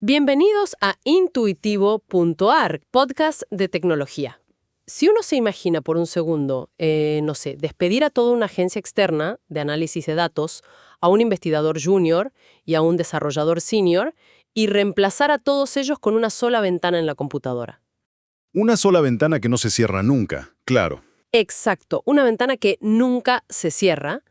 Bienvenidos a Intuitivo.ar, podcast de tecnología. Si uno se imagina por un segundo, despedir a toda una agencia externa de análisis de datos, a un investigador junior y a un desarrollador senior, y reemplazar a todos ellos con una sola ventana en la computadora. Una sola ventana que no se cierra nunca, claro. Exacto, una ventana que nunca se cierra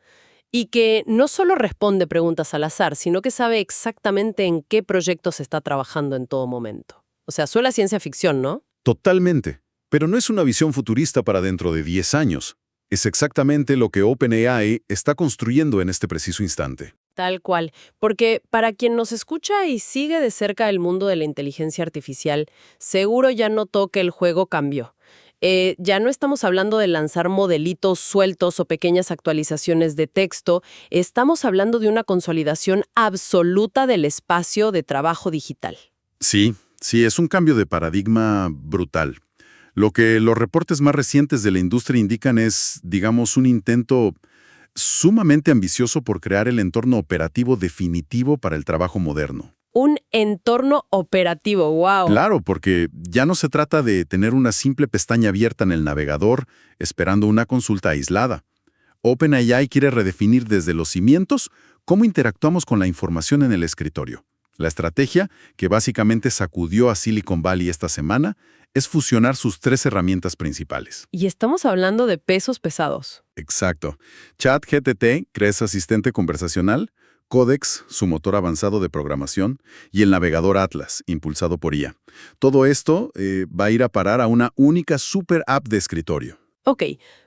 y que no solo responde preguntas al azar, sino que sabe exactamente en qué proyecto se está trabajando en todo momento. O sea, suena a ciencia ficción, ¿no? Totalmente. Pero no es una visión futurista para dentro de 10 años. Es exactamente lo que OpenAI está construyendo en este preciso instante. Tal cual, porque para quien nos escucha y sigue de cerca el mundo de la inteligencia artificial, seguro ya notó que el juego cambió. Ya no estamos hablando de lanzar modelitos sueltos o pequeñas actualizaciones de texto, estamos hablando de una consolidación absoluta del espacio de trabajo digital. Sí, es un cambio de paradigma brutal. Lo que los reportes más recientes de la industria indican es, digamos, un intento sumamente ambicioso por crear el entorno operativo definitivo para el trabajo moderno. Un entorno operativo, wow. Claro, porque ya no se trata de tener una simple pestaña abierta en el navegador esperando una consulta aislada. OpenAI quiere redefinir desde los cimientos cómo interactuamos con la información en el escritorio. La estrategia, que básicamente sacudió a Silicon Valley esta semana, es fusionar sus 3 herramientas principales. Y estamos hablando de pesos pesados. Exacto. ChatGPT, crea ese asistente conversacional, Codex, su motor avanzado de programación, y el navegador Atlas, impulsado por IA. Todo esto va a ir a parar a una única super app de escritorio. Ok,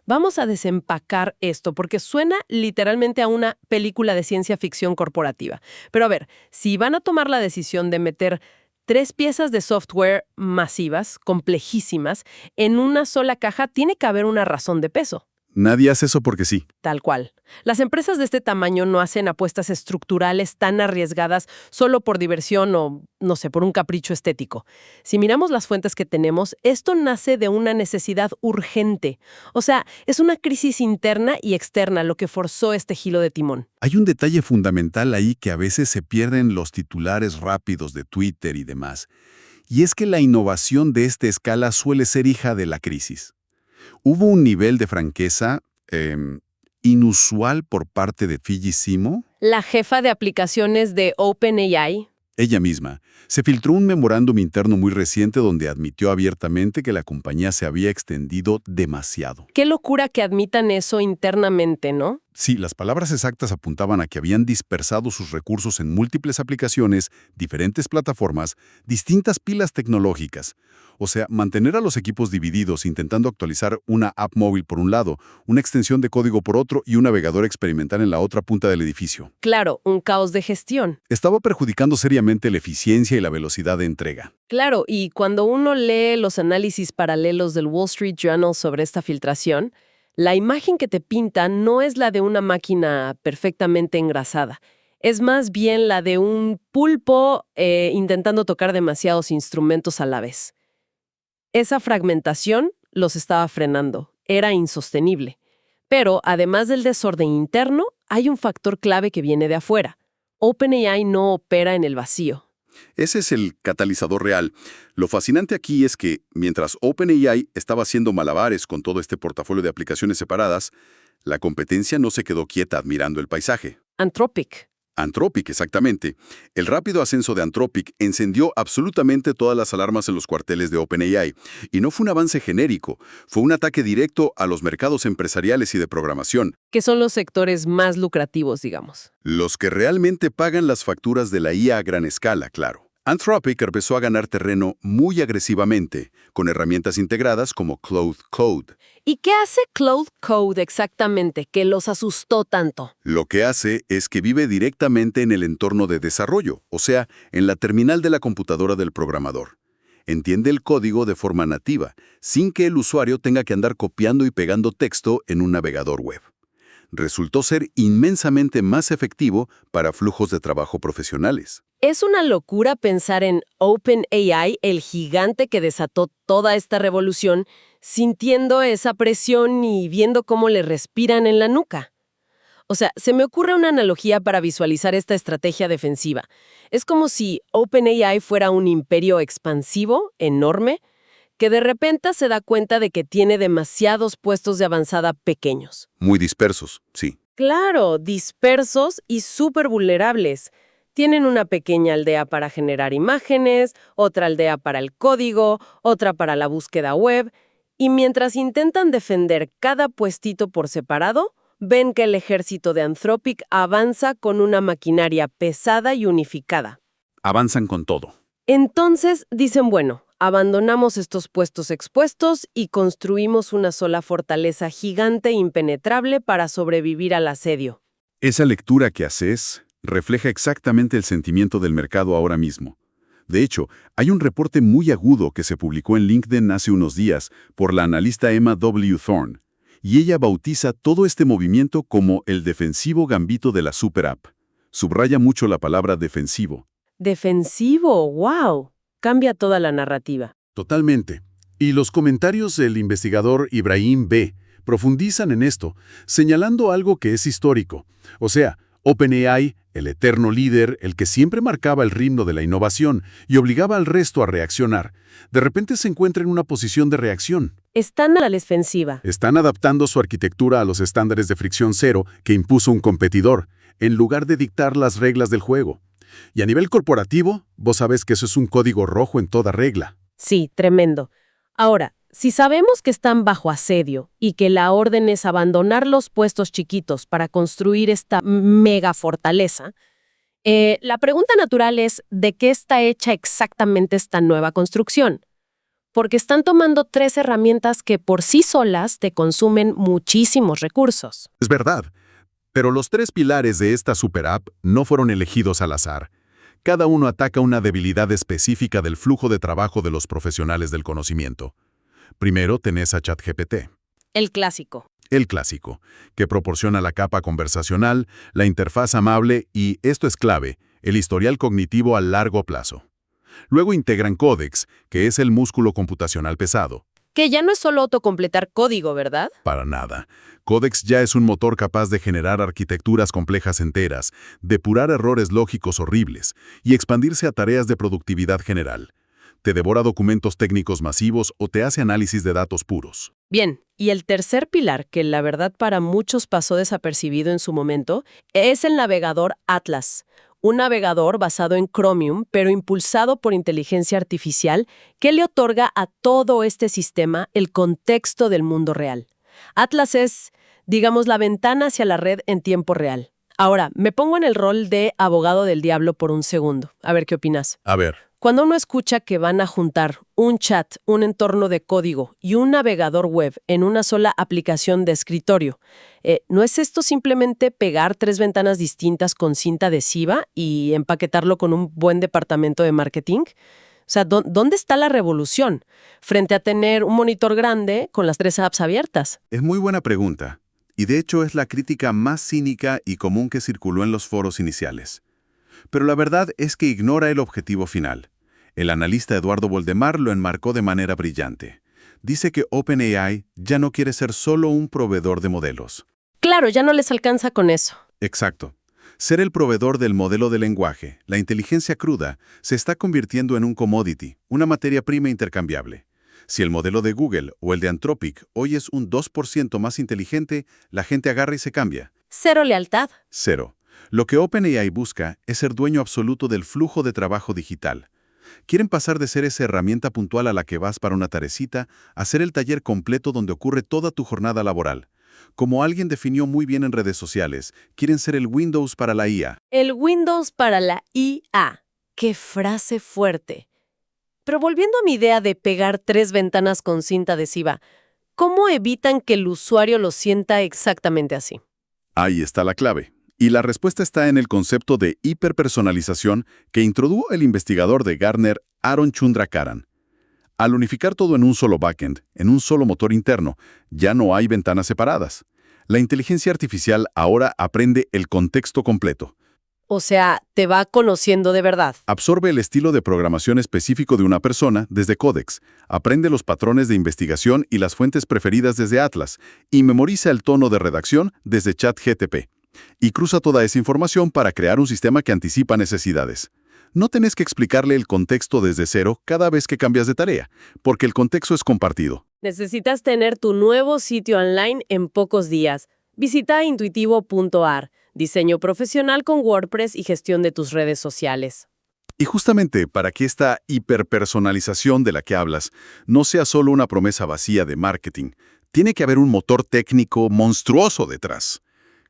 vamos a desempacar esto porque suena literalmente a una película de ciencia ficción corporativa. Pero a ver, si van a tomar la decisión de meter 3 piezas de software masivas, complejísimas, en una sola caja, tiene que haber una razón de peso. Nadie hace eso porque sí. Tal cual. Las empresas de este tamaño no hacen apuestas estructurales tan arriesgadas solo por diversión o, por un capricho estético. Si miramos las fuentes que tenemos, esto nace de una necesidad urgente. O sea, es una crisis interna y externa lo que forzó este giro de timón. Hay un detalle fundamental ahí que a veces se pierden los titulares rápidos de Twitter y demás. Y es que la innovación de esta escala suele ser hija de la crisis. Hubo un nivel de franqueza inusual por parte de Fiji Simo. La jefa de aplicaciones de OpenAI. Ella misma. Se filtró un memorándum interno muy reciente donde admitió abiertamente que la compañía se había extendido demasiado. Qué locura que admitan eso internamente, ¿no? Sí, las palabras exactas apuntaban a que habían dispersado sus recursos en múltiples aplicaciones, diferentes plataformas, distintas pilas tecnológicas. O sea, mantener a los equipos divididos intentando actualizar una app móvil por un lado, una extensión de código por otro y un navegador experimental en la otra punta del edificio. Claro, un caos de gestión. Estaba perjudicando seriamente la eficiencia y la velocidad de entrega. Claro, y cuando uno lee los análisis paralelos del Wall Street Journal sobre esta filtración, la imagen que te pintan no es la de una máquina perfectamente engrasada. Es más bien la de un pulpo intentando tocar demasiados instrumentos a la vez. Esa fragmentación los estaba frenando. Era insostenible. Pero, además del desorden interno, hay un factor clave que viene de afuera. OpenAI no opera en el vacío. Ese es el catalizador real. Lo fascinante aquí es que, mientras OpenAI estaba haciendo malabares con todo este portafolio de aplicaciones separadas, la competencia no se quedó quieta admirando el paisaje. Anthropic. Anthropic, exactamente. El rápido ascenso de Anthropic encendió absolutamente todas las alarmas en los cuarteles de OpenAI. Y no fue un avance genérico, fue un ataque directo a los mercados empresariales y de programación. Que son los sectores más lucrativos, digamos. Los que realmente pagan las facturas de la IA a gran escala, claro. Anthropic empezó a ganar terreno muy agresivamente, con herramientas integradas como Claude Code. ¿Y qué hace Claude Code exactamente que los asustó tanto? Lo que hace es que vive directamente en el entorno de desarrollo, o sea, en la terminal de la computadora del programador. Entiende el código de forma nativa, sin que el usuario tenga que andar copiando y pegando texto en un navegador web. Resultó ser inmensamente más efectivo para flujos de trabajo profesionales. Es una locura pensar en OpenAI, el gigante que desató toda esta revolución, sintiendo esa presión y viendo cómo le respiran en la nuca. O sea, se me ocurre una analogía para visualizar esta estrategia defensiva. Es como si OpenAI fuera un imperio expansivo, enorme, que de repente se da cuenta de que tiene demasiados puestos de avanzada pequeños. Muy dispersos, sí. Claro, dispersos y súper vulnerables. Tienen una pequeña aldea para generar imágenes, otra aldea para el código, otra para la búsqueda web, y mientras intentan defender cada puestito por separado, ven que el ejército de Anthropic avanza con una maquinaria pesada y unificada. Avanzan con todo. Entonces dicen, bueno, abandonamos estos puestos expuestos y construimos una sola fortaleza gigante e impenetrable para sobrevivir al asedio. Esa lectura que haces refleja exactamente el sentimiento del mercado ahora mismo. De hecho, hay un reporte muy agudo que se publicó en LinkedIn hace unos días por la analista Emma W. Thorne, y ella bautiza todo este movimiento como el defensivo gambito de la super app. Subraya mucho la palabra defensivo. Defensivo, wow. Cambia toda la narrativa. Totalmente. Y los comentarios del investigador Ibrahim B. profundizan en esto, señalando algo que es histórico. O sea, OpenAI, el eterno líder, el que siempre marcaba el ritmo de la innovación y obligaba al resto a reaccionar, de repente se encuentra en una posición de reacción. Están a la defensiva. Están adaptando su arquitectura a los estándares de fricción cero que impuso un competidor, en lugar de dictar las reglas del juego. Y a nivel corporativo, vos sabés que eso es un código rojo en toda regla. Sí, tremendo. Ahora, si sabemos que están bajo asedio y que la orden es abandonar los puestos chiquitos para construir esta mega fortaleza, la pregunta natural es ¿de qué está hecha exactamente esta nueva construcción? Porque están tomando 3 herramientas que por sí solas te consumen muchísimos recursos. Es verdad, pero los 3 pilares de esta super app no fueron elegidos al azar. Cada uno ataca una debilidad específica del flujo de trabajo de los profesionales del conocimiento. Primero tenés a ChatGPT. El clásico. El clásico, que proporciona la capa conversacional, la interfaz amable y, esto es clave, el historial cognitivo a largo plazo. Luego integran Codex, que es el músculo computacional pesado. Que ya no es solo autocompletar código, ¿verdad? Para nada. Codex ya es un motor capaz de generar arquitecturas complejas enteras, depurar errores lógicos horribles y expandirse a tareas de productividad general. Te devora documentos técnicos masivos o te hace análisis de datos puros. Bien, y el tercer pilar, que la verdad para muchos pasó desapercibido en su momento, es el navegador Atlas. Un navegador basado en Chromium, pero impulsado por inteligencia artificial, que le otorga a todo este sistema el contexto del mundo real. Atlas es, digamos, la ventana hacia la red en tiempo real. Ahora, me pongo en el rol de abogado del diablo por un segundo. A ver qué opinas. A ver. Cuando uno escucha que van a juntar un chat, un entorno de código y un navegador web en una sola aplicación de escritorio, ¿no es esto simplemente pegar 3 ventanas distintas con cinta adhesiva y empaquetarlo con un buen departamento de marketing? O sea, ¿dónde está la revolución frente a tener un monitor grande con las 3 apps abiertas? Es muy buena pregunta, y de hecho es la crítica más cínica y común que circuló en los foros iniciales. Pero la verdad es que ignora el objetivo final. El analista Eduardo Voldemar lo enmarcó de manera brillante. Dice que OpenAI ya no quiere ser solo un proveedor de modelos. Claro, ya no les alcanza con eso. Exacto. Ser el proveedor del modelo de lenguaje, la inteligencia cruda, se está convirtiendo en un commodity, una materia prima intercambiable. Si el modelo de Google o el de Anthropic hoy es un 2% más inteligente, la gente agarra y se cambia. Cero lealtad. Cero. Lo que OpenAI busca es ser dueño absoluto del flujo de trabajo digital. Quieren pasar de ser esa herramienta puntual a la que vas para una tarecita a ser el taller completo donde ocurre toda tu jornada laboral. Como alguien definió muy bien en redes sociales, quieren ser el Windows para la IA. El Windows para la IA. ¡Qué frase fuerte! Pero volviendo a mi idea de pegar 3 ventanas con cinta adhesiva, ¿cómo evitan que el usuario lo sienta exactamente así? Ahí está la clave. Y la respuesta está en el concepto de hiperpersonalización que introdujo el investigador de Gartner, Aaron Chandrakaran. Al unificar todo en un solo backend, en un solo motor interno, ya no hay ventanas separadas. La inteligencia artificial ahora aprende el contexto completo. O sea, te va conociendo de verdad. Absorbe el estilo de programación específico de una persona desde Codex, aprende los patrones de investigación y las fuentes preferidas desde Atlas, y memoriza el tono de redacción desde ChatGPT. Y cruza toda esa información para crear un sistema que anticipa necesidades. No tenés que explicarle el contexto desde cero cada vez que cambias de tarea, porque el contexto es compartido. Necesitas tener tu nuevo sitio online en pocos días. Visita intuitivo.ar, diseño profesional con WordPress y gestión de tus redes sociales. Y justamente para que esta hiperpersonalización de la que hablas no sea solo una promesa vacía de marketing, tiene que haber un motor técnico monstruoso detrás.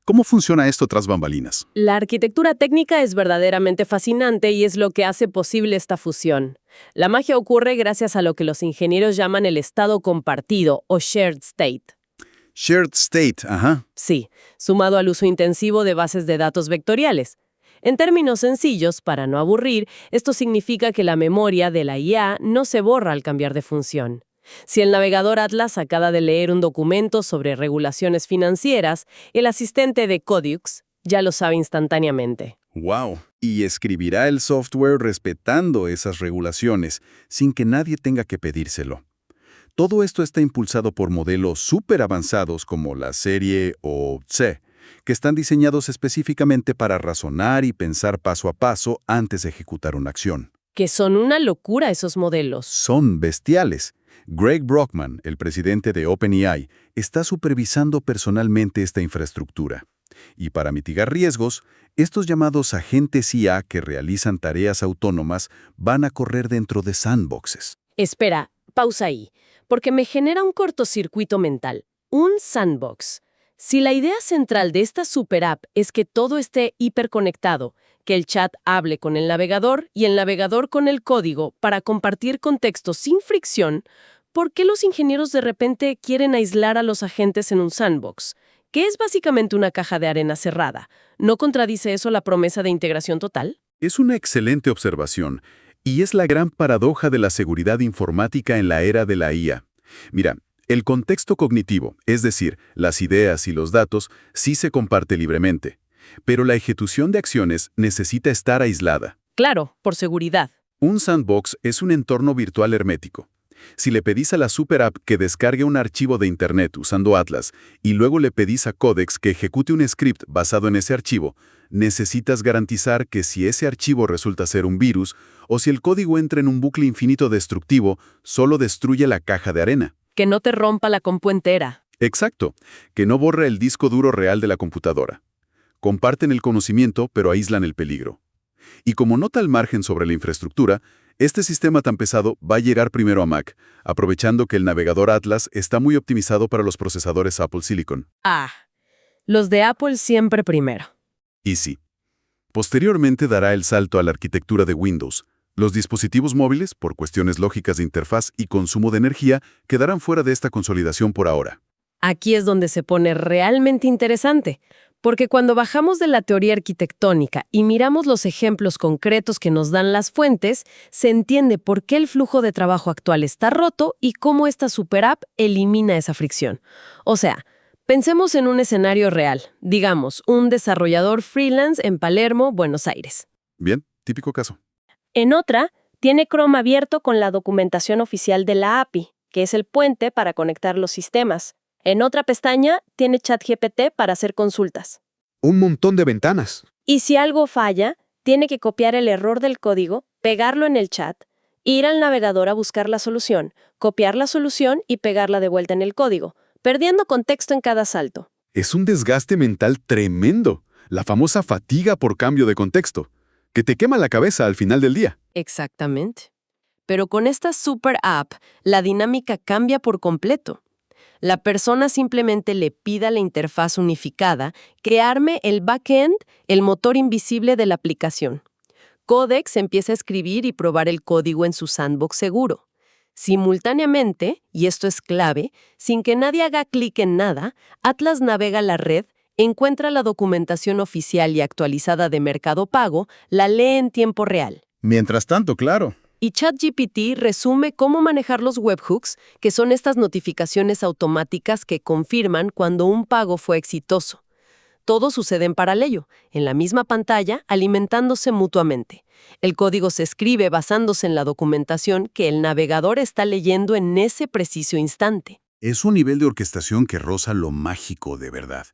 ¿Cómo funciona esto tras bambalinas? La arquitectura técnica es verdaderamente fascinante y es lo que hace posible esta fusión. La magia ocurre gracias a lo que los ingenieros llaman el estado compartido o shared state. Shared state, ajá. Sí, sumado al uso intensivo de bases de datos vectoriales. En términos sencillos, para no aburrir, esto significa que la memoria de la IA no se borra al cambiar de función. Si el navegador Atlas acaba de leer un documento sobre regulaciones financieras, el asistente de Codix ya lo sabe instantáneamente. ¡Wow! Y escribirá el software respetando esas regulaciones, sin que nadie tenga que pedírselo. Todo esto está impulsado por modelos súper avanzados como la serie o C, que están diseñados específicamente para razonar y pensar paso a paso antes de ejecutar una acción. Que son una locura esos modelos. Son bestiales. Greg Brockman, el presidente de OpenAI, está supervisando personalmente esta infraestructura. Y para mitigar riesgos, estos llamados agentes IA que realizan tareas autónomas van a correr dentro de sandboxes. Espera, pausa ahí, porque me genera un cortocircuito mental. Un sandbox. Si la idea central de esta super app es que todo esté hiperconectado, que el chat hable con el navegador y el navegador con el código para compartir contextos sin fricción, ¿por qué los ingenieros de repente quieren aislar a los agentes en un sandbox? Que es básicamente una caja de arena cerrada. ¿No contradice eso la promesa de integración total? Es una excelente observación, y es la gran paradoja de la seguridad informática en la era de la IA. Mira, el contexto cognitivo, es decir, las ideas y los datos, sí se comparte libremente, pero la ejecución de acciones necesita estar aislada. Claro, por seguridad. Un sandbox es un entorno virtual hermético. Si le pedís a la super app que descargue un archivo de Internet usando Atlas y luego le pedís a Codex que ejecute un script basado en ese archivo, necesitas garantizar que si ese archivo resulta ser un virus o si el código entra en un bucle infinito destructivo, solo destruye la caja de arena. Que no te rompa la compu entera. Exacto, que no borra el disco duro real de la computadora. Comparten el conocimiento, pero aíslan el peligro. Y como nota al margen sobre la infraestructura, este sistema tan pesado va a llegar primero a Mac, aprovechando que el navegador Atlas está muy optimizado para los procesadores Apple Silicon. Ah, los de Apple siempre primero. Y sí. Posteriormente dará el salto a la arquitectura de Windows. Los dispositivos móviles, por cuestiones lógicas de interfaz y consumo de energía, quedarán fuera de esta consolidación por ahora. Aquí es donde se pone realmente interesante, porque cuando bajamos de la teoría arquitectónica y miramos los ejemplos concretos que nos dan las fuentes, se entiende por qué el flujo de trabajo actual está roto y cómo esta super app elimina esa fricción. O sea, pensemos en un escenario real, digamos, un desarrollador freelance en Palermo, Buenos Aires. Bien, típico caso. En otra, tiene Chrome abierto con la documentación oficial de la API, que es el puente para conectar los sistemas. En otra pestaña, tiene ChatGPT para hacer consultas. Un montón de ventanas. Y si algo falla, tiene que copiar el error del código, pegarlo en el chat, ir al navegador a buscar la solución, copiar la solución y pegarla de vuelta en el código, perdiendo contexto en cada salto. Es un desgaste mental tremendo. La famosa fatiga por cambio de contexto, que te quema la cabeza al final del día. Exactamente. Pero con esta super app, la dinámica cambia por completo. La persona simplemente le pide a la interfaz unificada que arme el backend, el motor invisible de la aplicación. Codex empieza a escribir y probar el código en su sandbox seguro. Simultáneamente, y esto es clave, sin que nadie haga clic en nada, Atlas navega la red, encuentra la documentación oficial y actualizada de Mercado Pago, la lee en tiempo real. Mientras tanto, claro. Y ChatGPT resume cómo manejar los webhooks, que son estas notificaciones automáticas que confirman cuando un pago fue exitoso. Todo sucede en paralelo, en la misma pantalla, alimentándose mutuamente. El código se escribe basándose en la documentación que el navegador está leyendo en ese preciso instante. Es un nivel de orquestación que roza lo mágico de verdad.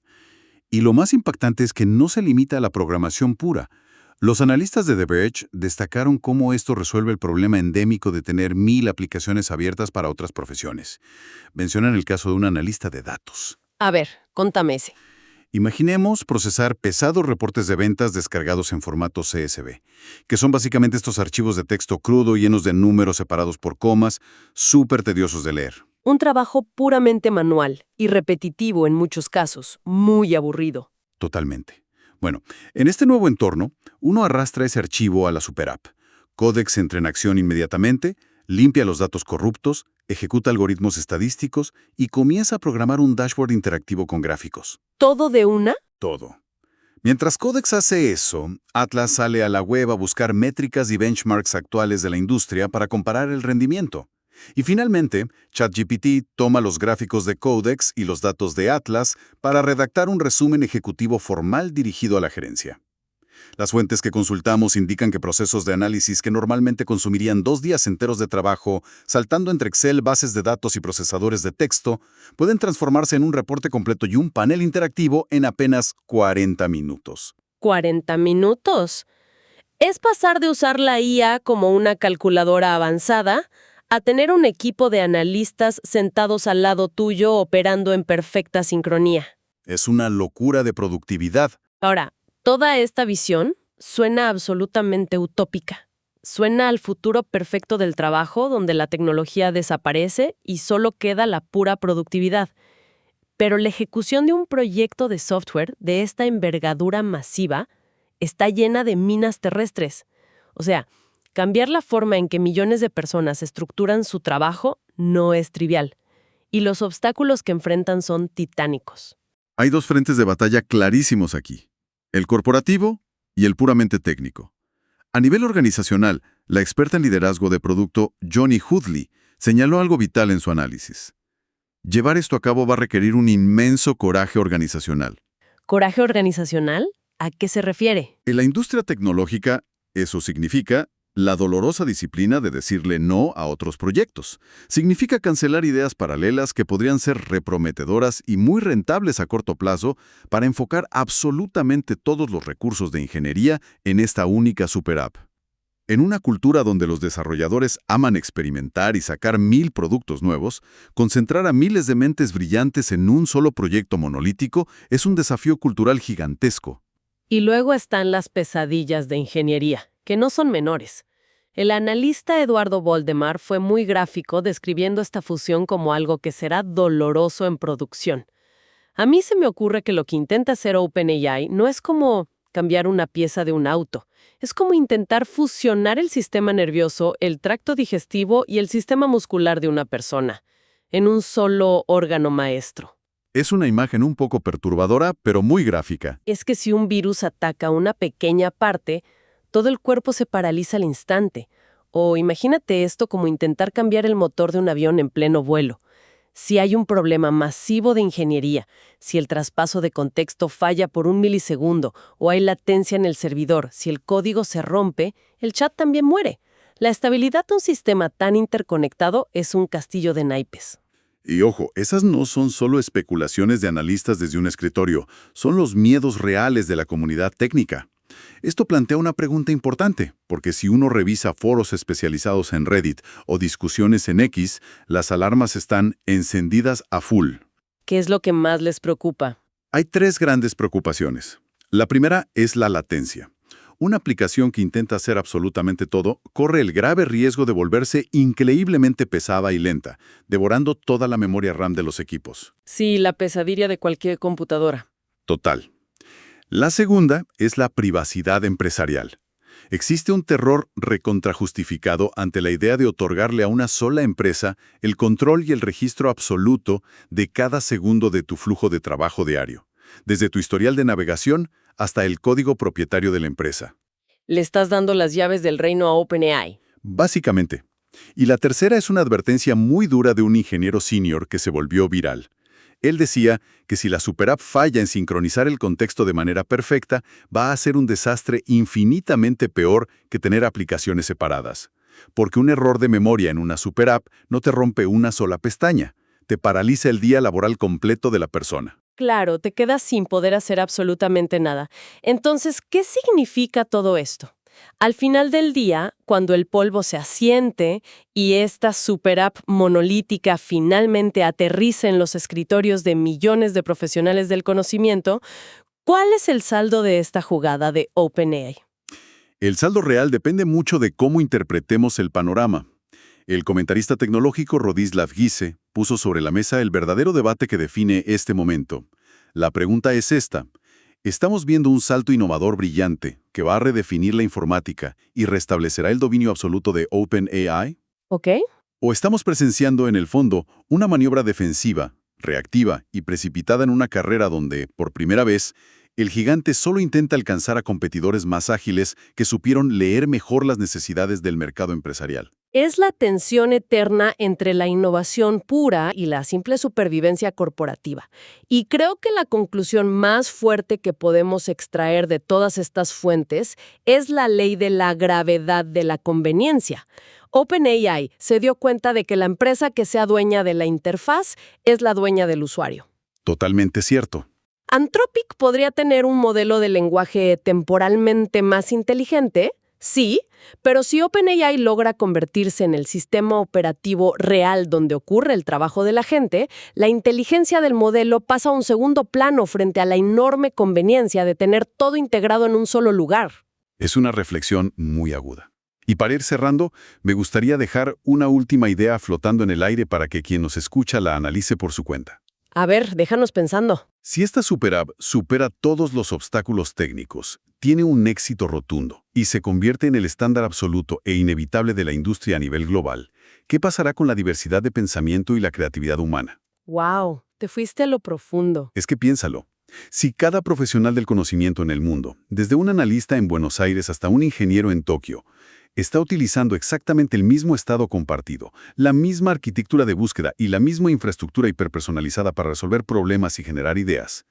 Y lo más impactante es que no se limita a la programación pura. Los analistas de The Verge destacaron cómo esto resuelve el problema endémico de tener 1000 aplicaciones abiertas para otras profesiones. Mencionan el caso de un analista de datos. A ver, contame ese. Imaginemos procesar pesados reportes de ventas descargados en formato CSV, que son básicamente estos archivos de texto crudo llenos de números separados por comas, súper tediosos de leer. Un trabajo puramente manual y repetitivo en muchos casos, muy aburrido. Totalmente. Bueno, en este nuevo entorno, uno arrastra ese archivo a la superapp. Codex entra en acción inmediatamente, limpia los datos corruptos, ejecuta algoritmos estadísticos y comienza a programar un dashboard interactivo con gráficos. ¿Todo de una? Todo. Mientras Codex hace eso, Atlas sale a la web a buscar métricas y benchmarks actuales de la industria para comparar el rendimiento. Y finalmente, ChatGPT toma los gráficos de Codex y los datos de Atlas para redactar un resumen ejecutivo formal dirigido a la gerencia. Las fuentes que consultamos indican que procesos de análisis que normalmente consumirían 2 días enteros de trabajo, saltando entre Excel, bases de datos y procesadores de texto, pueden transformarse en un reporte completo y un panel interactivo en apenas 40 minutos. ¿40 minutos? Es pasar de usar la IA como una calculadora avanzada a tener un equipo de analistas sentados al lado tuyo operando en perfecta sincronía. Es una locura de productividad. Ahora, toda esta visión suena absolutamente utópica. Suena al futuro perfecto del trabajo donde la tecnología desaparece y solo queda la pura productividad. Pero la ejecución de un proyecto de software de esta envergadura masiva está llena de minas terrestres. O sea, cambiar la forma en que millones de personas estructuran su trabajo no es trivial. Y los obstáculos que enfrentan son titánicos. Hay 2 frentes de batalla clarísimos aquí: el corporativo y el puramente técnico. A nivel organizacional, la experta en liderazgo de producto Johnny Hoodley señaló algo vital en su análisis. Llevar esto a cabo va a requerir un inmenso coraje organizacional. ¿Coraje organizacional? ¿A qué se refiere? En la industria tecnológica, eso significa la dolorosa disciplina de decirle no a otros proyectos. Significa cancelar ideas paralelas que podrían ser reprometedoras y muy rentables a corto plazo para enfocar absolutamente todos los recursos de ingeniería en esta única superapp. En una cultura donde los desarrolladores aman experimentar y sacar 1000 productos nuevos, concentrar a miles de mentes brillantes en un solo proyecto monolítico es un desafío cultural gigantesco. Y luego están las pesadillas de ingeniería, que no son menores. El analista Eduardo Voldemar fue muy gráfico describiendo esta fusión como algo que será doloroso en producción. A mí se me ocurre que lo que intenta hacer OpenAI no es como cambiar una pieza de un auto, es como intentar fusionar el sistema nervioso, el tracto digestivo y el sistema muscular de una persona, en un solo órgano maestro. Es una imagen un poco perturbadora, pero muy gráfica. Es que si un virus ataca una pequeña parte, todo el cuerpo se paraliza al instante. O imagínate esto como intentar cambiar el motor de un avión en pleno vuelo. Si hay un problema masivo de ingeniería, si el traspaso de contexto falla por 1 milisegundo o hay latencia en el servidor, si el código se rompe, el chat también muere. La estabilidad de un sistema tan interconectado es un castillo de naipes. Y ojo, esas no son solo especulaciones de analistas desde un escritorio, son los miedos reales de la comunidad técnica. Esto plantea una pregunta importante, porque si uno revisa foros especializados en Reddit o discusiones en X, las alarmas están encendidas a full. ¿Qué es lo que más les preocupa? Hay 3 grandes preocupaciones. La primera es la latencia. Una aplicación que intenta hacer absolutamente todo corre el grave riesgo de volverse increíblemente pesada y lenta, devorando toda la memoria RAM de los equipos. Sí, la pesadilla de cualquier computadora. Total. La segunda es la privacidad empresarial. Existe un terror recontrajustificado ante la idea de otorgarle a una sola empresa el control y el registro absoluto de cada segundo de tu flujo de trabajo diario, desde tu historial de navegación hasta el código propietario de la empresa. Le estás dando las llaves del reino a OpenAI. Básicamente. Y la tercera es una advertencia muy dura de un ingeniero senior que se volvió viral. Él decía que si la superapp falla en sincronizar el contexto de manera perfecta, va a ser un desastre infinitamente peor que tener aplicaciones separadas. Porque un error de memoria en una superapp no te rompe una sola pestaña, te paraliza el día laboral completo de la persona. Claro, te quedas sin poder hacer absolutamente nada. Entonces, ¿qué significa todo esto? Al final del día, cuando el polvo se asiente y esta super app monolítica finalmente aterriza en los escritorios de millones de profesionales del conocimiento, ¿cuál es el saldo de esta jugada de OpenAI? El saldo real depende mucho de cómo interpretemos el panorama. El comentarista tecnológico Rodislav Giese puso sobre la mesa el verdadero debate que define este momento. La pregunta es esta. ¿Estamos viendo un salto innovador brillante que va a redefinir la informática y restablecerá el dominio absoluto de OpenAI? ¿Ok? ¿O estamos presenciando, en el fondo, una maniobra defensiva, reactiva y precipitada en una carrera donde, por primera vez, el gigante solo intenta alcanzar a competidores más ágiles que supieron leer mejor las necesidades del mercado empresarial? Es la tensión eterna entre la innovación pura y la simple supervivencia corporativa. Y creo que la conclusión más fuerte que podemos extraer de todas estas fuentes es la ley de la gravedad de la conveniencia. OpenAI se dio cuenta de que la empresa que sea dueña de la interfaz es la dueña del usuario. Totalmente cierto. Anthropic podría tener un modelo de lenguaje temporalmente más inteligente, sí, pero si OpenAI logra convertirse en el sistema operativo real donde ocurre el trabajo de la gente, la inteligencia del modelo pasa a un segundo plano frente a la enorme conveniencia de tener todo integrado en un solo lugar. Es una reflexión muy aguda. Y para ir cerrando, me gustaría dejar una última idea flotando en el aire para que quien nos escucha la analice por su cuenta. A ver, déjanos pensando. Si esta superapp supera todos los obstáculos técnicos, tiene un éxito rotundo y se convierte en el estándar absoluto e inevitable de la industria a nivel global, ¿qué pasará con la diversidad de pensamiento y la creatividad humana? ¡Wow! Te fuiste a lo profundo. Es que piénsalo. Si cada profesional del conocimiento en el mundo, desde un analista en Buenos Aires hasta un ingeniero en Tokio, está utilizando exactamente el mismo estado compartido, la misma arquitectura de búsqueda y la misma infraestructura hiperpersonalizada para resolver problemas y generar ideas,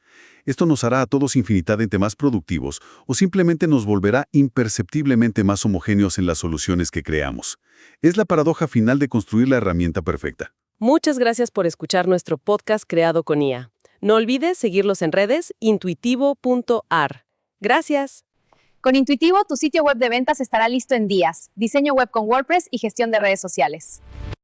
esto nos hará a todos infinitamente más productivos o simplemente nos volverá imperceptiblemente más homogéneos en las soluciones que creamos. Es la paradoja final de construir la herramienta perfecta. Muchas gracias por escuchar nuestro podcast creado con IA. No olvides seguirlos en redes intuitivo.ar. Gracias. Con Intuitivo, tu sitio web de ventas estará listo en días. Diseño web con WordPress y gestión de redes sociales.